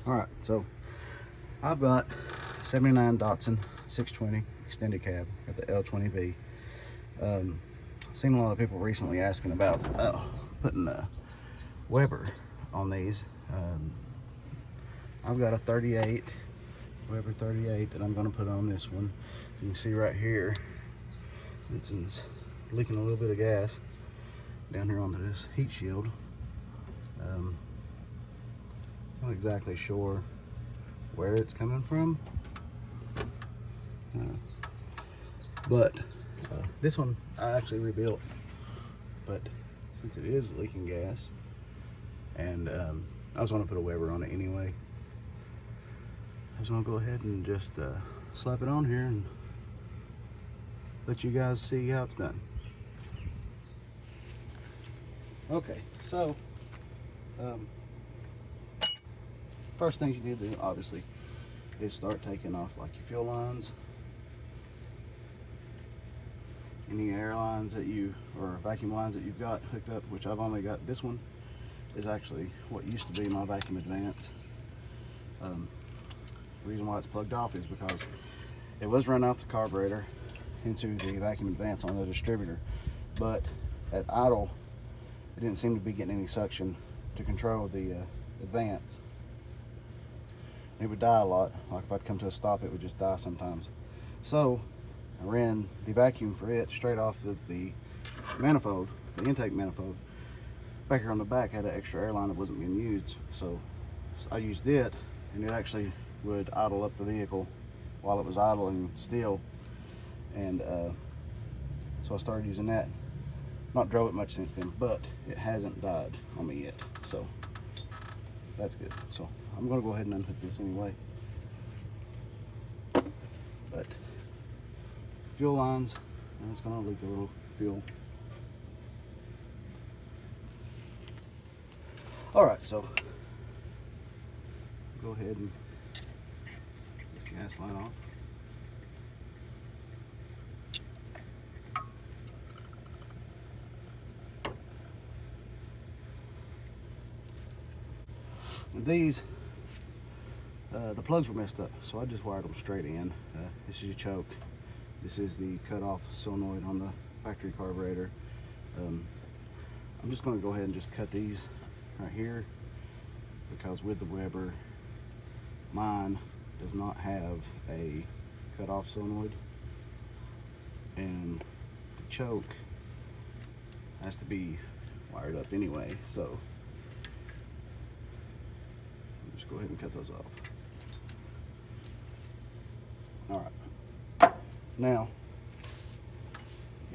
Alright, so I've got 79 Datsun 620 extended cab with the L20V. Seen a lot of people recently asking about putting a Weber on these. I've got a 38 Weber 38 that I'm going to put on this one. You can see right here it's leaking a little bit of gas down here onto this heat shield. Not exactly sure where it's coming from, but this one I actually rebuilt, but since it is leaking gas, and I was going to put a Weber on it anyway, I was going to go ahead and just slap it on here and let you guys see how it's done. Okay, so first thing you need to do, obviously, is start taking off like your fuel lines, any air lines that you, or vacuum lines that you've got hooked up, which I've only got. This one is actually what used to be my vacuum advance. The reason why it's plugged off is because it was running off the carburetor into the vacuum advance on the distributor, but at idle it didn't seem to be getting any suction to control the advance. It would die a lot. Like if I'd come to a stop, it would just die sometimes. So I ran the vacuum for it straight off of the manifold, the intake manifold. Back here on the back had an extra air line that wasn't being used, so I used it, and it actually would idle up the vehicle while it was idling still. And so I started using that. Not drove it much since then, but it hasn't died on me yet, so that's good. So I'm gonna go ahead and unhook this anyway. But fuel lines, and it's gonna leak a little fuel. All right, so go ahead and get this gas line off. And these, the plugs were messed up, so I just wired them straight in. This is your choke. This is the cut-off solenoid on the factory carburetor. I'm just going to go ahead and just cut these right here, because with the Weber, mine does not have a cut-off solenoid, and the choke has to be wired up anyway, so just go ahead and cut those off. All right. Now,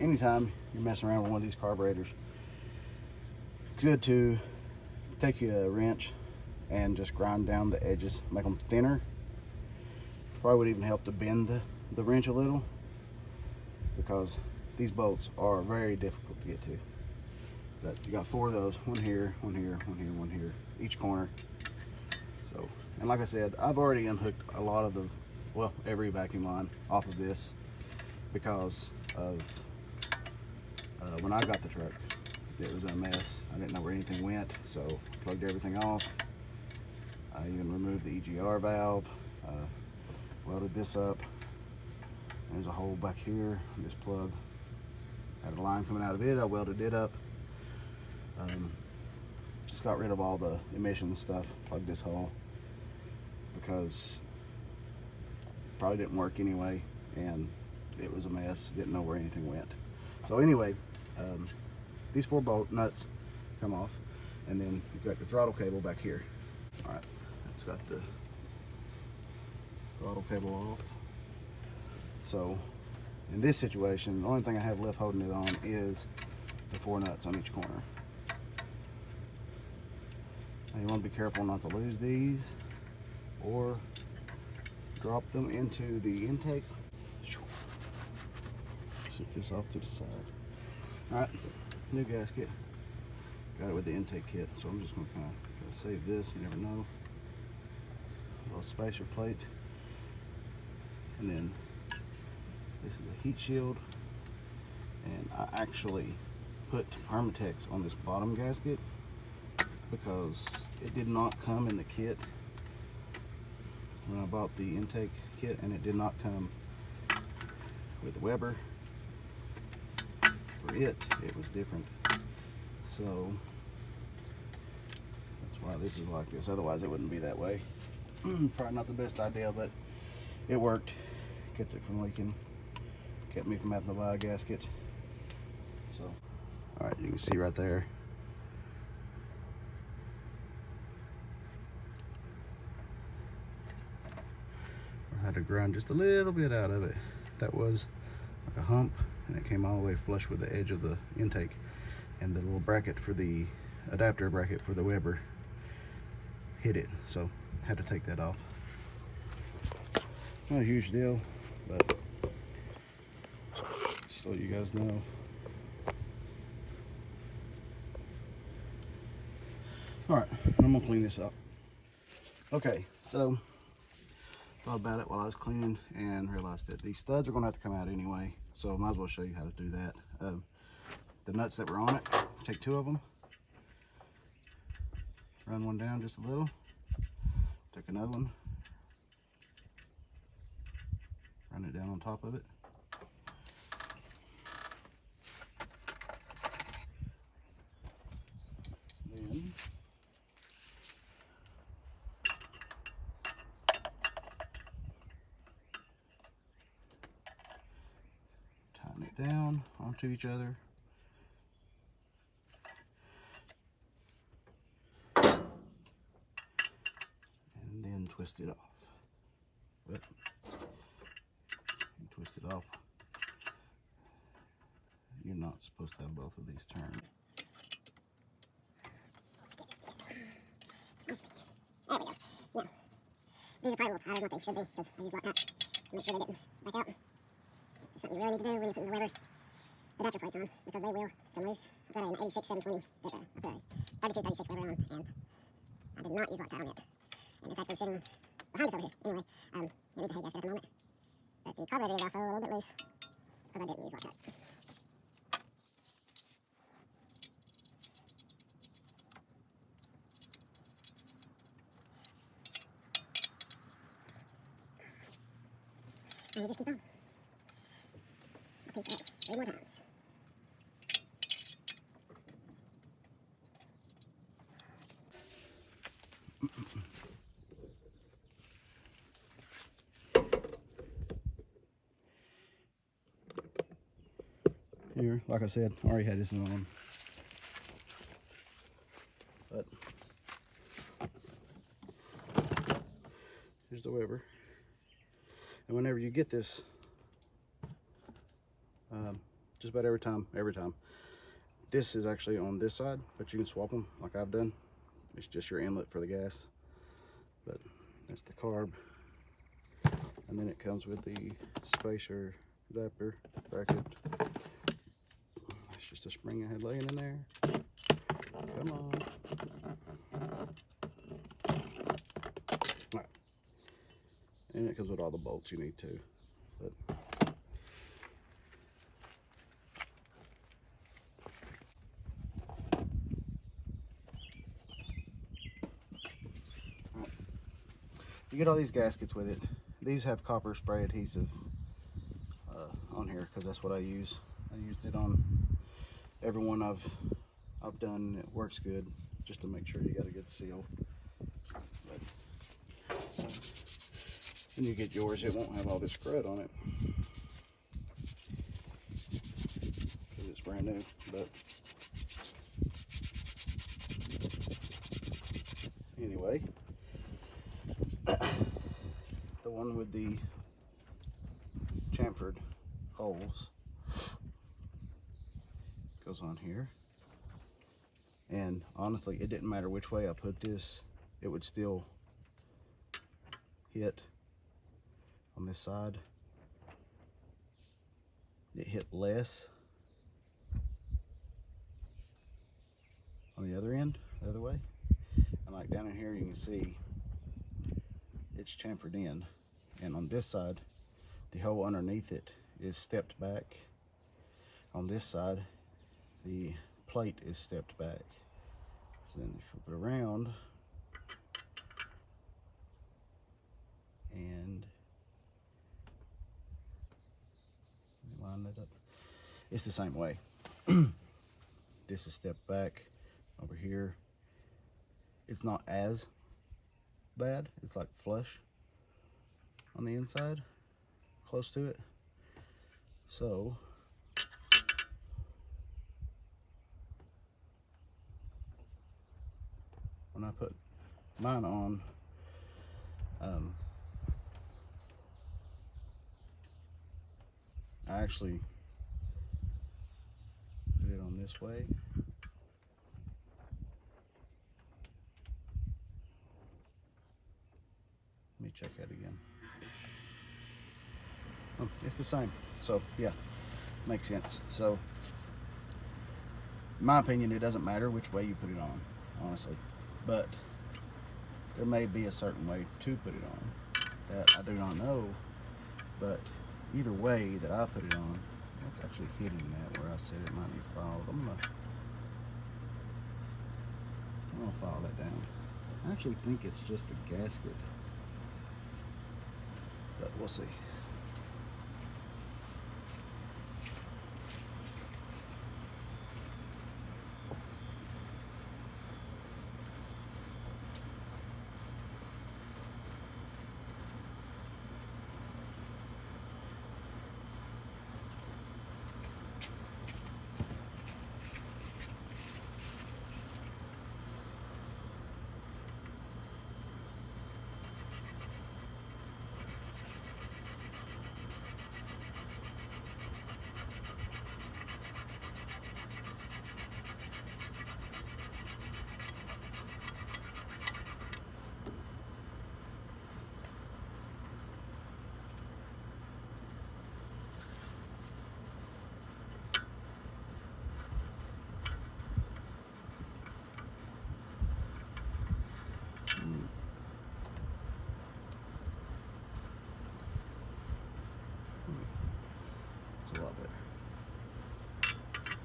anytime you're messing around with one of these carburetors, it's good to take you a wrench and just grind down the edges, make them thinner. Probably would even help to bend the wrench a little, because these bolts are very difficult to get to. But you got 4 of those, one here, one here, one here, one here, each corner. So, and like I said, I've already unhooked a lot of the, well, every vacuum line off of this, because of when I got the truck, it was a mess. I didn't know where anything went, so plugged everything off. I even removed the EGR valve, welded this up. There's a hole back here. This plug had a line coming out of it. I welded it up. Just got rid of all the emission stuff. Plugged this hole because it probably didn't work anyway, and it was a mess. Didn't know where anything went. So anyway, these 4 bolt nuts come off, and then you've got your throttle cable back here. All right, it's got the throttle cable off. So in this situation, the only thing I have left holding it on is the 4 nuts on each corner. Now you want to be careful not to lose these or drop them into the intake. Set this off to the side. All right, new gasket. Got it with the intake kit, so I'm just going to kind of save this. You never know. A little spacer plate, and then this is a heat shield. And I actually put Permatex on this bottom gasket because it did not come in the kit. when I bought the intake kit, and it did not come with the Weber. For it was different. So that's why this is like this. Otherwise it wouldn't be that way. Probably not the best idea, but it worked. Kept it from leaking. Kept me from having to buy a gasket. So, all right, you can see right there. I had to grind just a little bit out of it. That was like a hump, and it came all the way flush with the edge of the intake, and the little bracket for the adapter bracket for the Weber hit it, so had to take that off. Not a huge deal, but so you guys know. All right, I'm gonna clean this up. Okay, so thought about it while I was cleaning and realized that these studs are gonna have to come out anyway, so I might as well show you how to do that. The nuts that were on it, take 2 of them, run one down just a little, take another one, run it down on top of it. Then tighten it down onto each other. And then twist it off. Yep. You twist it off. You're not supposed to have both of these turned. There we go. Now, these are probably a little tighter than what they should be because I used like that to make sure they didn't back out. It's something you really need to do when you're putting the Weber adapter plates on, because they will come loose. I've got an 86 720 that the 32 36 Weber on, and I did not use loctite on it. And it's actually sitting behind us over here. Anyway, I need to hay gasket at the moment. But the carburetor is also a little bit loose because I didn't use loctite. And you just keep on. I'll peek that 3 more times. Here, like I said, I already had this on. But here's the Weber. And whenever you get this, just about every time, this is actually on this side, but you can swap them like I've done. It's just your inlet for the gas. But that's the carb. And then it comes with the spacer adapter bracket. It's just a spring I had laying in there. Come on. Right. And it comes with all the bolts you need to. But you get all these gaskets with it. These have copper spray adhesive on here because that's what I use. I used it on every one I've done. It works good, just to make sure you got a good seal. But when you get yours, it won't have all this crud on it because it's brand new. But anyway, the one with the chamfered holes goes on here, and honestly it didn't matter which way I put this, it would still hit on this side. It hit less on the other end, the other way, and like down in here you can see it's chamfered in, and on this side the hole underneath it is stepped back. On this side the plate is stepped back. So then you flip it around, it's the same way. This is stepped back over here. It's not as bad. It's like flush on the inside, close to it. So when I put mine on, I actually put it on this way. Let me check that again. Oh, it's the same. So yeah, makes sense. So in my opinion, it doesn't matter which way you put it on, honestly. But there may be a certain way to put it on that I do not know. But either way that I put it on, that's actually hitting that where I said it might be filed. I'm gonna file that down. I actually think it's just the gasket, but we'll see. It's a lot better.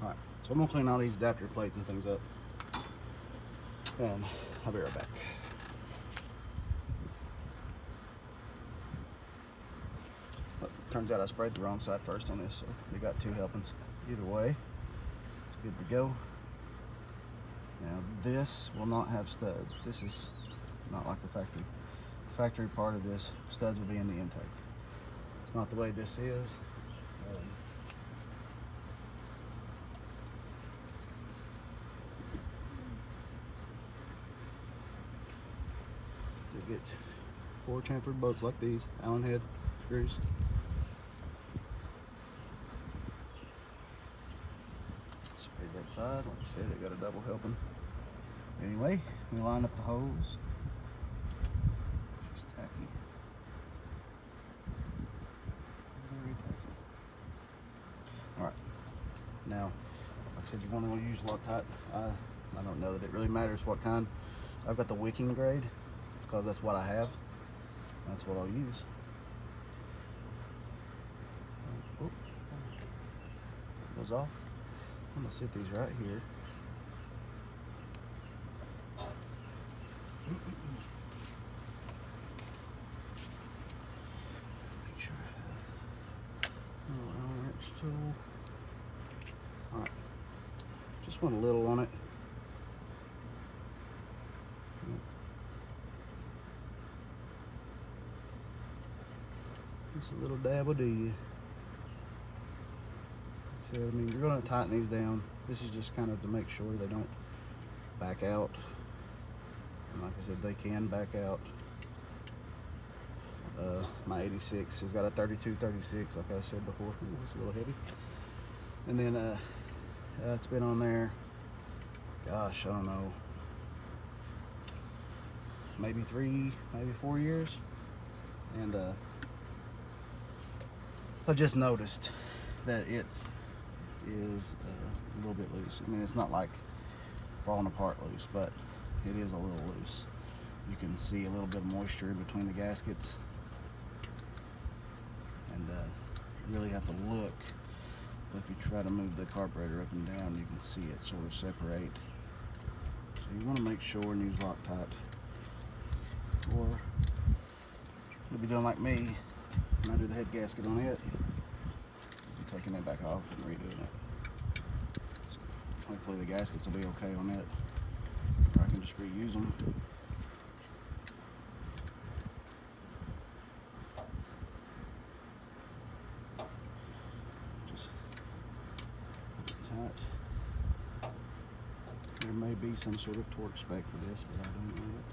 Alright, so I'm gonna clean all these adapter plates and things up, and I'll be right back. But turns out I sprayed the wrong side first on this, so we got 2 helpings. Either way, it's good to go. Now this will not have studs. This is not like the factory. The factory part of this, studs will be in the intake. It's not the way this is. You get 4 chamfered bolts like these, Allen head screws. Sprayed that side, like I said, it got a double helping. Anyway, we line up the hose. Just tacky. Very tacky. Alright. Now, like I said, you want to use Loctite. I don't know that it really matters what kind. I've got the wicking grade because that's what I have. That's what I'll use. Oh, goes off. I'm gonna sit these right here. Make sure I have a little Allen wrench tool. All right, just want a little on it. Just a little dab will do you. So, I mean, you're going to tighten these down. This is just kind of to make sure they don't back out. And like I said, they can back out. My 86 has got a 32-36, like I said before. Ooh, it's a little heavy. And then it's been on there, gosh, I don't know, maybe 3, maybe 4 years. And I just noticed that it is a little bit loose. I mean, it's not like falling apart loose, but it is a little loose. You can see a little bit of moisture in between the gaskets, and you really have to look. But if you try to move the carburetor up and down, you can see it sort of separate. So you want to make sure and use Loctite, or you'll be doing like me when I do the head gasket on it. taking it back off and redoing it. So hopefully the gaskets will be okay on it, or I can just reuse them. Just tight. There may be some sort of torque spec for this, but I don't know it.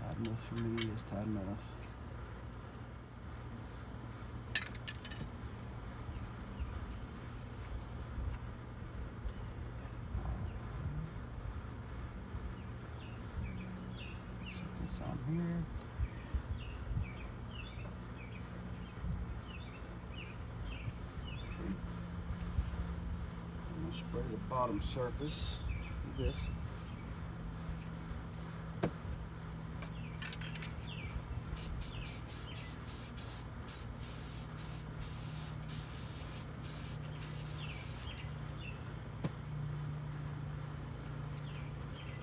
Tight enough for me is tight enough. Set this on here. Okay. I'm going to spray the bottom surface with this.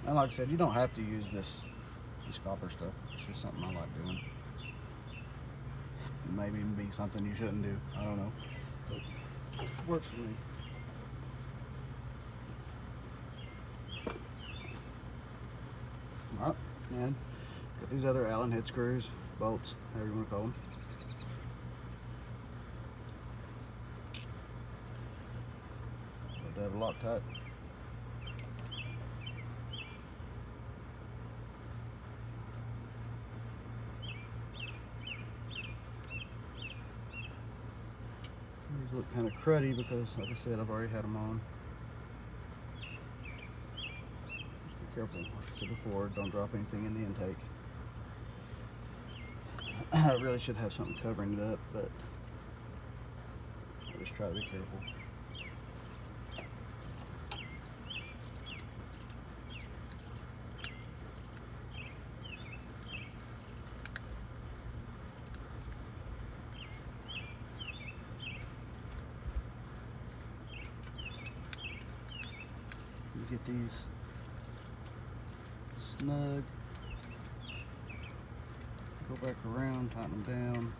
And like I said, you don't have to use this copper stuff. It's just something I like doing. It may even be something you shouldn't do. I don't know. But it works for me. Alright, and got these other Allen head screws, bolts, however you want to call them. Got that Loctite. These look kind of cruddy because, like I said, I've already had them on. Be careful, like I said before, don't drop anything in the intake. I really should have something covering it up, but I just try to be careful. Get these snug, go back around, tighten them down.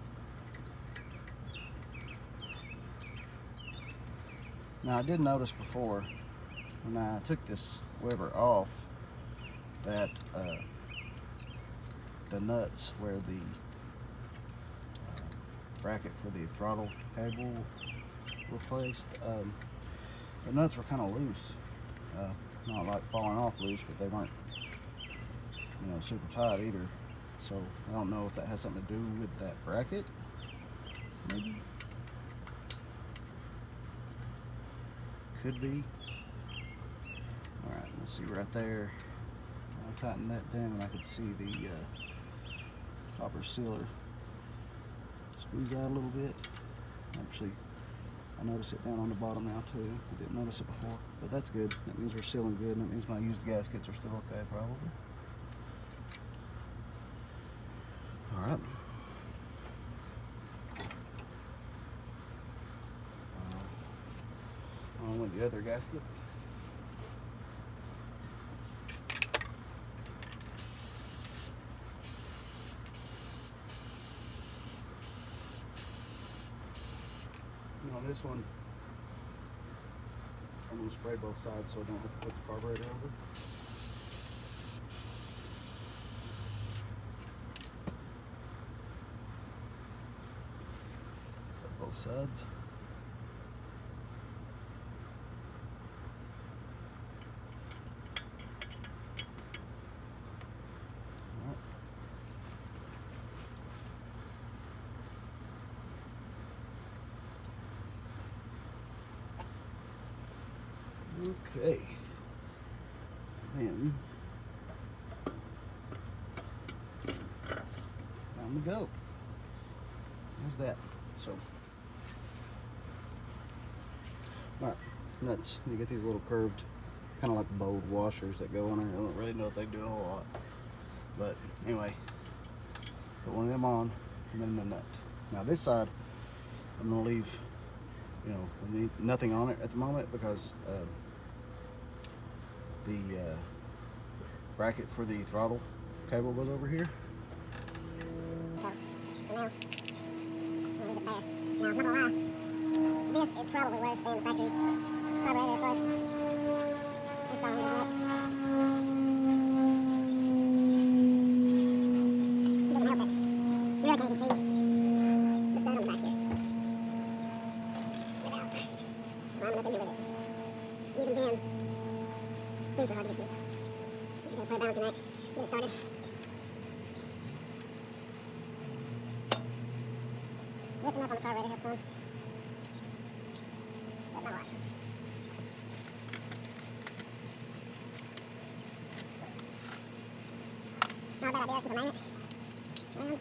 Now I did notice before when I took this Weber off that the nuts where the bracket for the throttle cable were placed, the nuts were kind of loose. Not like falling off loose, but they weren't, you know, super tight either. So I don't know if that has something to do with that bracket. Maybe. Could be. Alright, let's see right there. I'll tighten that down and I could see the copper sealer squeeze out a little bit. Actually, I notice it down on the bottom now too. I didn't notice it before, but that's good. That means we're sealing good, and that means my used gaskets are still okay, probably. All right. On with the other gasket. On this one, I'm going to spray both sides so I don't have to put the carburetor over. Got both sides. Okay, then time to go. There's that. So, all right, nuts. You get these little curved, kind of like bowed washers that go on there. I don't really know if they do a whole lot, but anyway, put one of them on, and then the nut. Now this side, I'm gonna leave, you know, nothing on it at the moment because the bracket for the throttle cable goes over here. So, for now, Now, not gonna lie, this is probably worse than the factory carburetor as far as installing these nuts. It doesn't help that you really can't even see the stud on the back here. Without climbing up in here with it. Using them, super hard to get to. You gotta play a balancing act, get it started. Lifting up on the carburetor helps some. But not a lot. Not a bad idea to keep a magnet around.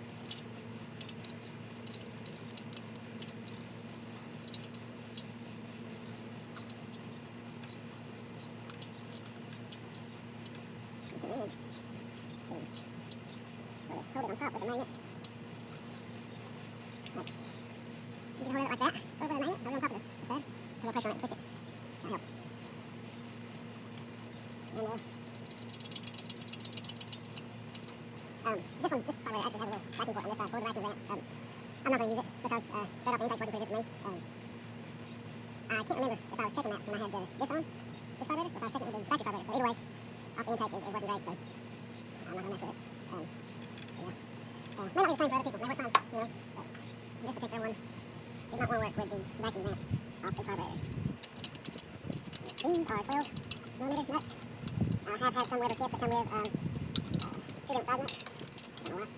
Sort of hold it on top with a magnet. Like, you can hold it like that, sort of with a magnet, hold it on top of this instead. Put a little pressure on it and twist it. That helps. And this carburetor actually has a little vacuum port on this side for the vacuum vents. I'm not going to use it because straight off the intake's working pretty good for me. I can't remember if I was checking that when I had this on, this carburetor, or if I was checking it with the factory carburetor. But either way, off the intake is working great, so I'm not going to mess with it. So yeah. May not be the same for other people, may work fine, you know, but this particular one did not want to work with the vacuum vents off the carburetor. These are 12mm nuts. I have had some Weber kits that come with 2 different size nuts. I don't know why.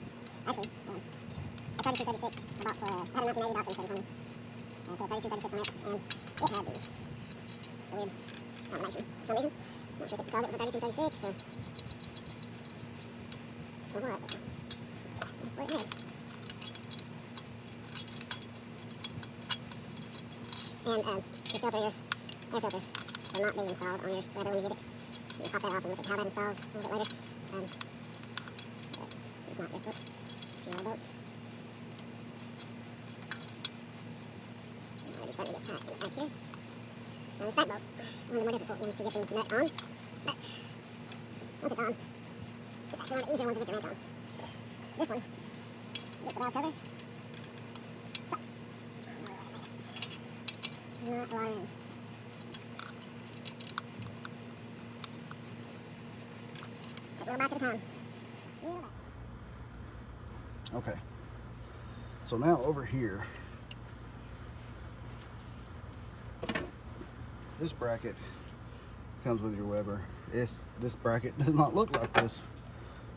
Actually, a 3236 I bought for, I had a 1980 Datsun set on me. I put a 3236 on it, and it had the weird combination for some reason. I'm not sure if it's because it was a 3236 or what, but that's what it had. And your filter, your air filter, will not be installed on your Weber when you get it. You pop that off and look at how that installs a little bit later. It's not difficult. A lot of bolts. Already starting to get tight in the back here. Now this back bolt, one of the more difficult ones to get the nut on. But once it's on, it's actually one of the easier ones to get the wrench on. This one gets the valve cover. Sucks. Not a lot of room. Take a little bite at a time. Okay. So now over here, this bracket comes with your Weber. This bracket does not look like this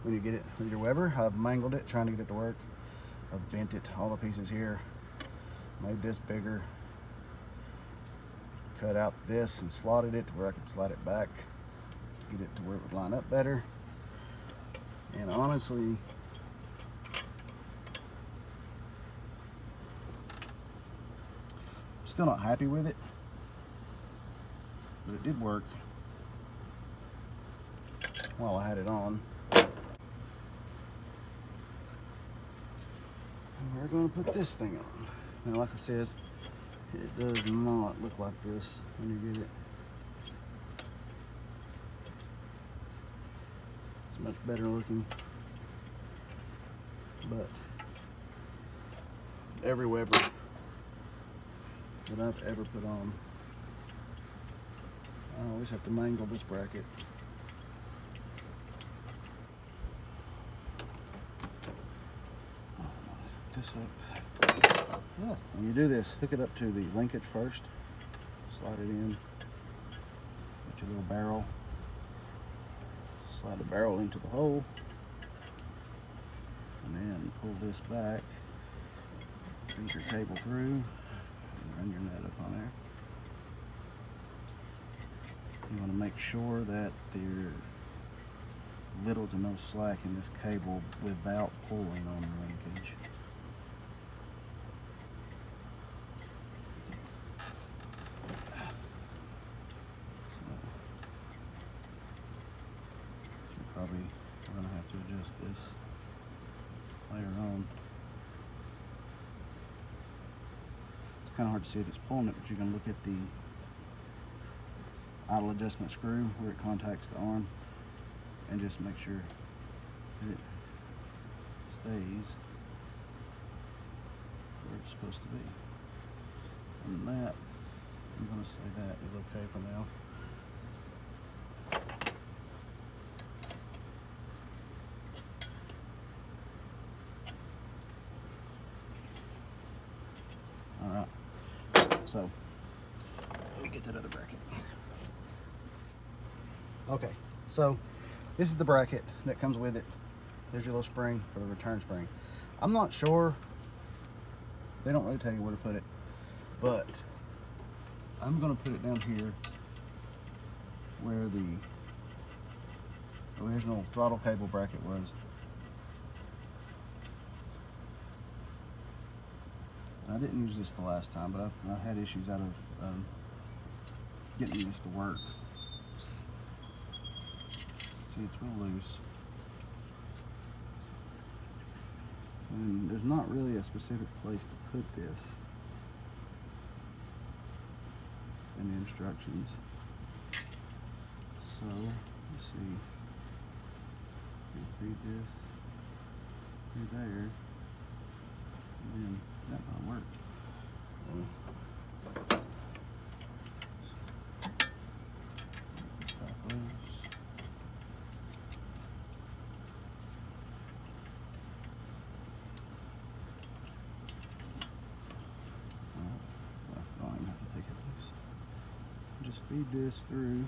when you get it with your Weber. I've mangled it trying to get it to work. I've bent it, all the pieces here, made this bigger, cut out this and slotted it to where I could slide it back, get it to where it would line up better. And honestly, still not happy with it, but it did work while I had it on. And we're going to put this thing on. Now, like I said, it does not look like this when you get it. It's much better looking, but every Weber that I've ever put on, I always have to mangle this bracket. This up. Yeah, when you do this, hook it up to the linkage first, slide it in, put your little barrel, slide the barrel into the hole, and then pull this back, feed your cable through, and run your nut up on there. You want to make sure that there's little to no slack in this cable without pulling on the linkage. Probably we're going to have to adjust this later on. It's kind of hard to see if it's pulling it, but you can look at the idle adjustment screw where it contacts the arm and just make sure that it stays where it's supposed to be. And that, I'm going to say that is okay for now. Alright, so let me get that other bracket. Okay, so this is the bracket that comes with it. There's your little spring for the return spring. I'm not sure, they don't really tell you where to put it, but I'm going to put it down here where the original throttle cable bracket was. I didn't use this the last time, but I had issues out of getting this to work. See, it's real loose. And there's not really a specific place to put this in the instructions. So, let's see. Feed this through there, and then that might work. Just feed this through.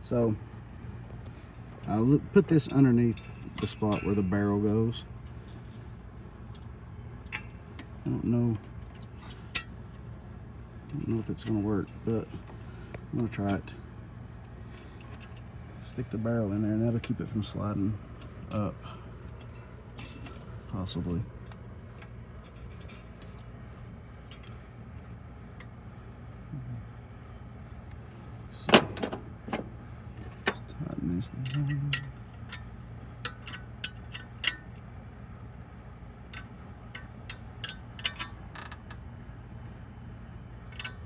So I'll put this underneath the spot where the barrel goes. I don't know if it's going to work, but I'm going to try it. Stick the barrel in there, and that'll keep it from sliding up, possibly. So, let's tighten this down.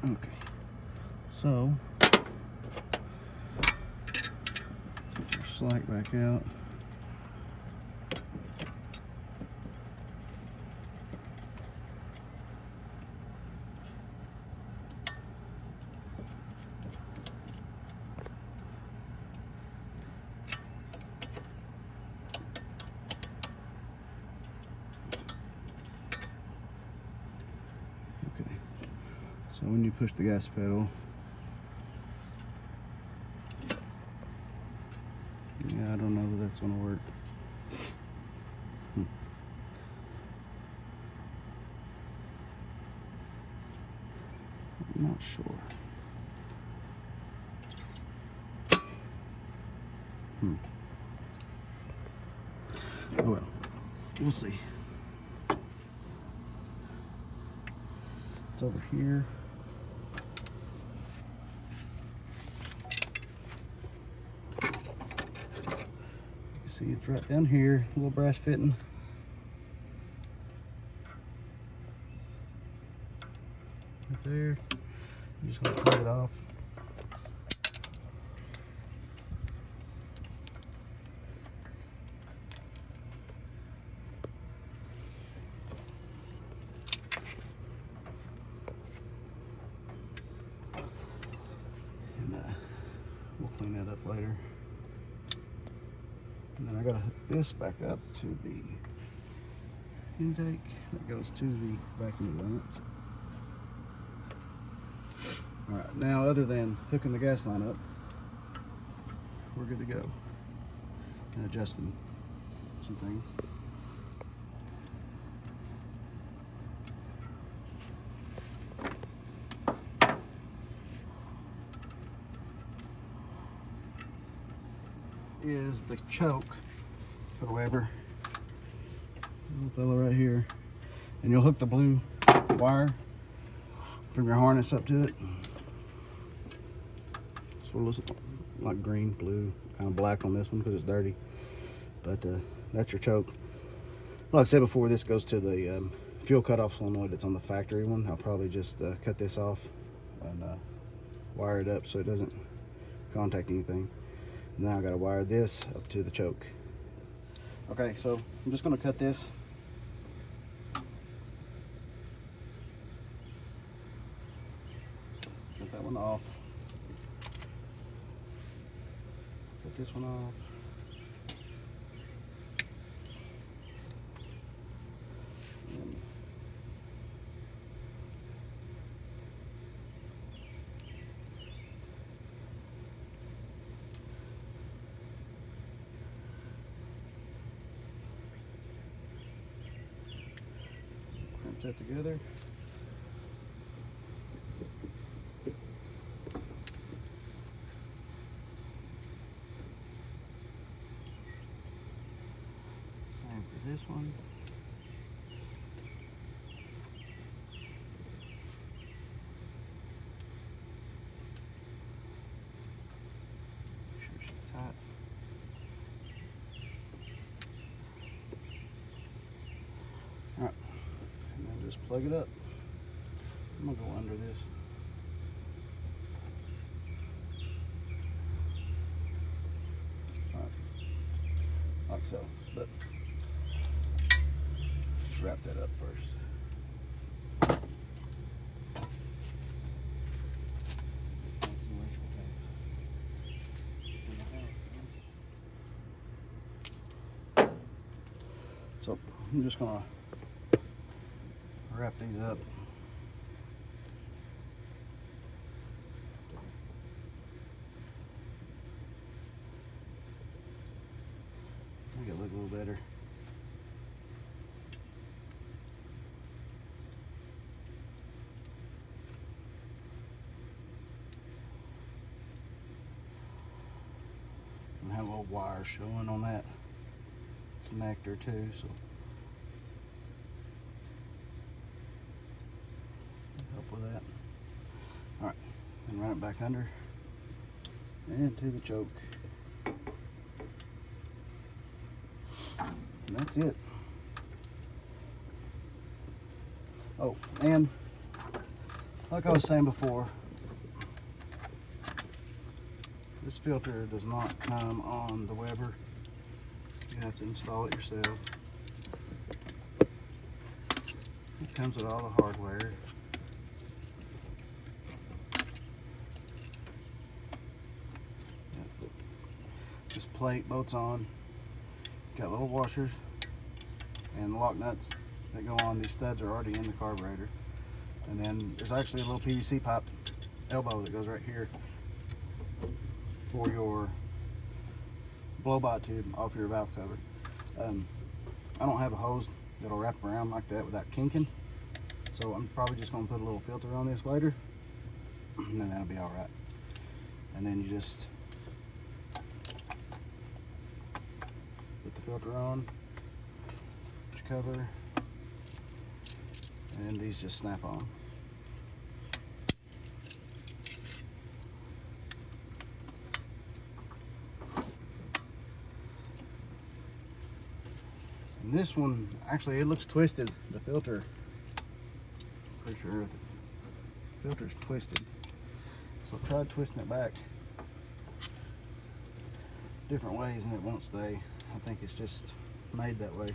Okay, so take your slack back out. Okay, so when you push the gas pedal, yeah, I don't know that that's going to work. I'm not sure. Oh well, we'll see. It's over here. You can see it's right down here, a little brass fitting. Right there. I'm just going to pull it off. And we'll clean that up later. And then I got to hook this back up to the intake that goes to the vacuum vents. Alright, now other than hooking the gas line up, we're good to go. And adjusting some things. Is the choke for the Weber. Little fella right here. And you'll hook the blue wire from your harness up to it. Sort of looks like green, blue, kind of black on this one because it's dirty. But that's your choke. like I said before, this goes to the fuel cutoff solenoid that's on the factory one. I'll probably just cut this off and wire it up so it doesn't contact anything. And then I got to wire this up to the choke. Okay, so I'm just going to cut this. Cut that one off. Cut this one off. And crimp that together. Same for this one. Make sure she's tight. Alright, and then just plug it up. I'm gonna go under this. Alright, like so, but let's wrap that up first. So I'm just gonna wrap these up. Make it look a little better. And have a little wire showing on that connector too, so help with that. All right, and run it back under and to the choke, and that's it. Oh, and like I was saying before, this filter does not come on the Weber. You have to install it yourself. It comes with all the hardware. This plate bolts on. Got little washers and lock nuts that go on. These studs are already in the carburetor. And then there's actually a little PVC pipe elbow that goes right here for your blow-by tube off your valve cover. I don't have a hose that'll wrap around like that without kinking, so I'm probably just going to put a little filter on this later, and then that'll be all right. And then you just put the filter on, put your cover, and these just snap on. And this one, actually, it looks twisted. The filter, pretty sure the filter's twisted. So I tried twisting it back different ways and it won't stay. I think it's just made that way.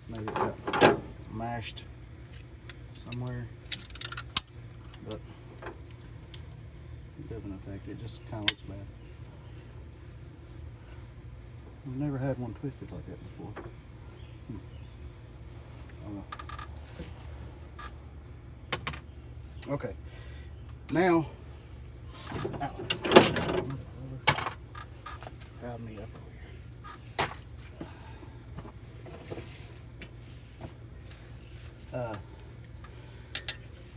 Maybe it got mashed somewhere, but it doesn't affect it. It just kind of looks bad. I've never had one twisted like that before. Okay, now, crowd me up over here.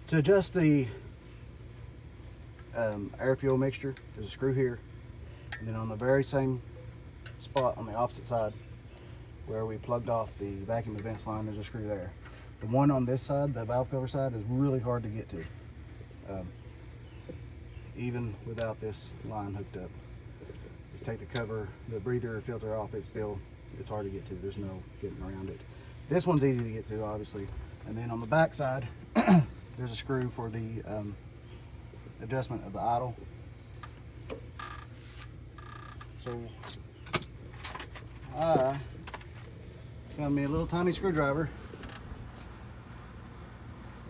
To adjust the air fuel mixture, there's a screw here, and then on the very same spot on the opposite side where we plugged off the vacuum advance line, there's a screw there. The one on this side, the valve cover side, is really hard to get to, even without this line hooked up. You take the cover, the breather or filter off, it's hard to get to. There's no getting around it. This one's easy to get to, obviously. And then on the back side, there's a screw for the adjustment of the idle. So I found me a little tiny screwdriver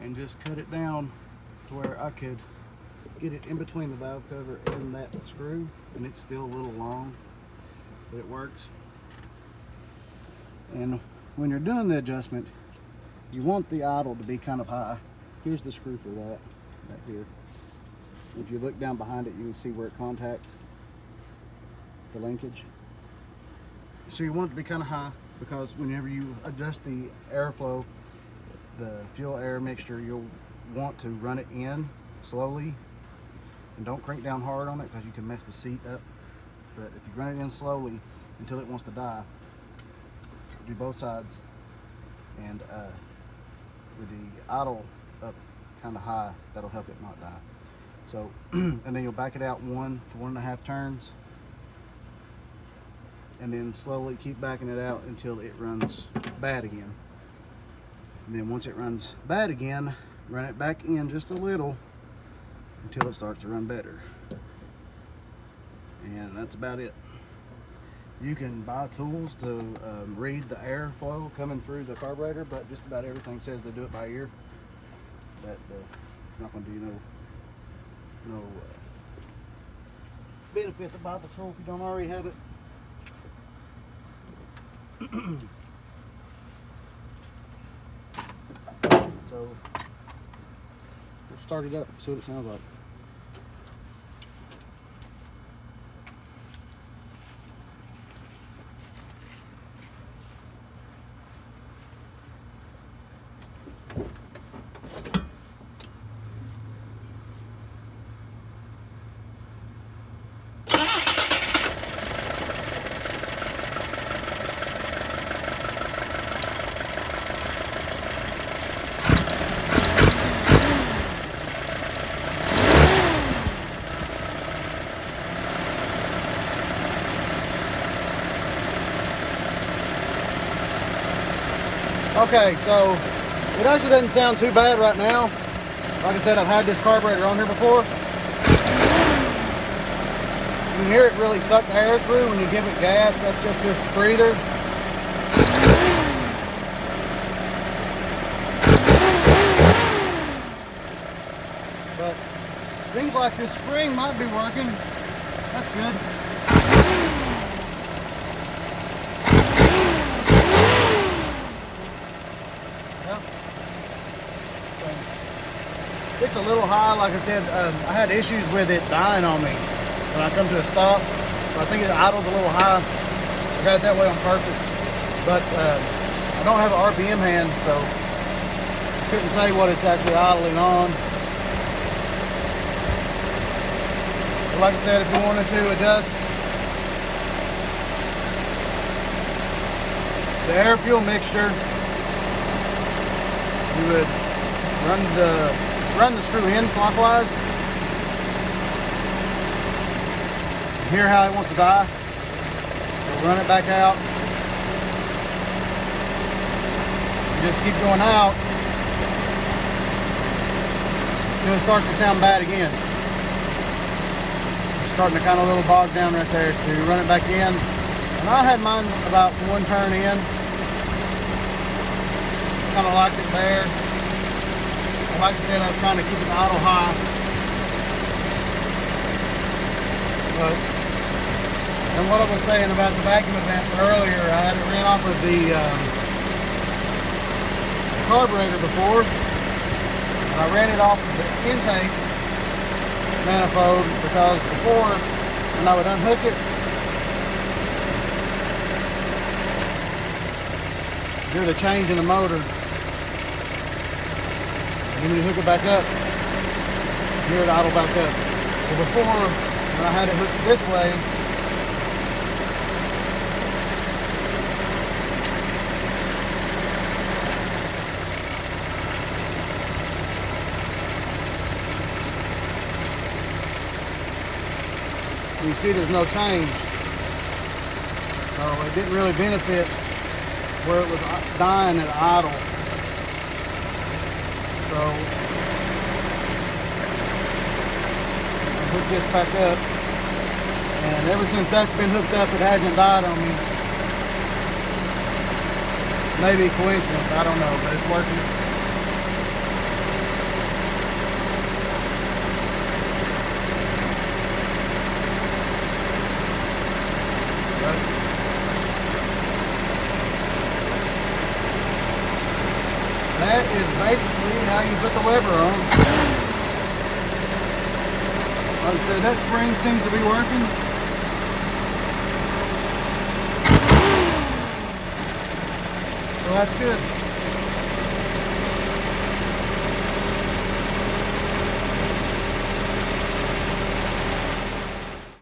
and just cut it down to where I could get it in between the valve cover and that screw, and it's still a little long, but it works. And when you're doing the adjustment, you want the idle to be kind of high. Here's the screw for that, right here. If you look down behind it, you can see where it contacts the linkage. So you want it to be kind of high, because whenever you adjust the airflow, the fuel air mixture, you'll want to run it in slowly, and don't crank down hard on it because you can mess the seat up. But if you run it in slowly until it wants to die, do both sides, and with the idle up kind of high, that'll help it not die. So and then you'll back it out 1 to 1.5 turns, and then slowly keep backing it out until it runs bad again. And then once it runs bad again, run it back in just a little until it starts to run better. And that's about it. You can buy tools to read the airflow coming through the carburetor, but just about everything says they do it by ear. That it's not going to do no benefit to buy the tool if you don't already have it. So we'll start it up, see what it sounds like. Okay, so it actually doesn't sound too bad right now. Like I said, I've had this carburetor on here before. You can hear it really suck the air through when you give it gas. That's just this breather. But it seems like this spring might be working. That's good. It's a little high, like I said. I had issues with it dying on me when I come to a stop. So I think the idle's a little high. I got it that way on purpose. But I don't have an RPM hand, so I couldn't say what it's actually idling on. But like I said, if you wanted to adjust the air fuel mixture, you would run the screw in clockwise. Hear how it wants to die. So run it back out. You just keep going out until it starts to sound bad again. It's starting to kind of little bog down right there. So you run it back in. And I had mine about 1 turn in. Just kind of like it there. Like I said, I was trying to keep it idle high. But, and what I was saying about the vacuum advance earlier, I had it ran off of the carburetor before. And I ran it off of the intake manifold because before, when I would unhook it, do the change in the motor. And then you hook it back up, hear it idle back up. So before, when I had it hooked this way, you see there's no change. So it didn't really benefit where it was dying at idle. So I hook this back up, and ever since that's been hooked up, it hasn't died on me. Maybe coincidence, I don't know, but it's working. That is basically how you put the lever on. Like I said, that spring seems to be working. So that's good.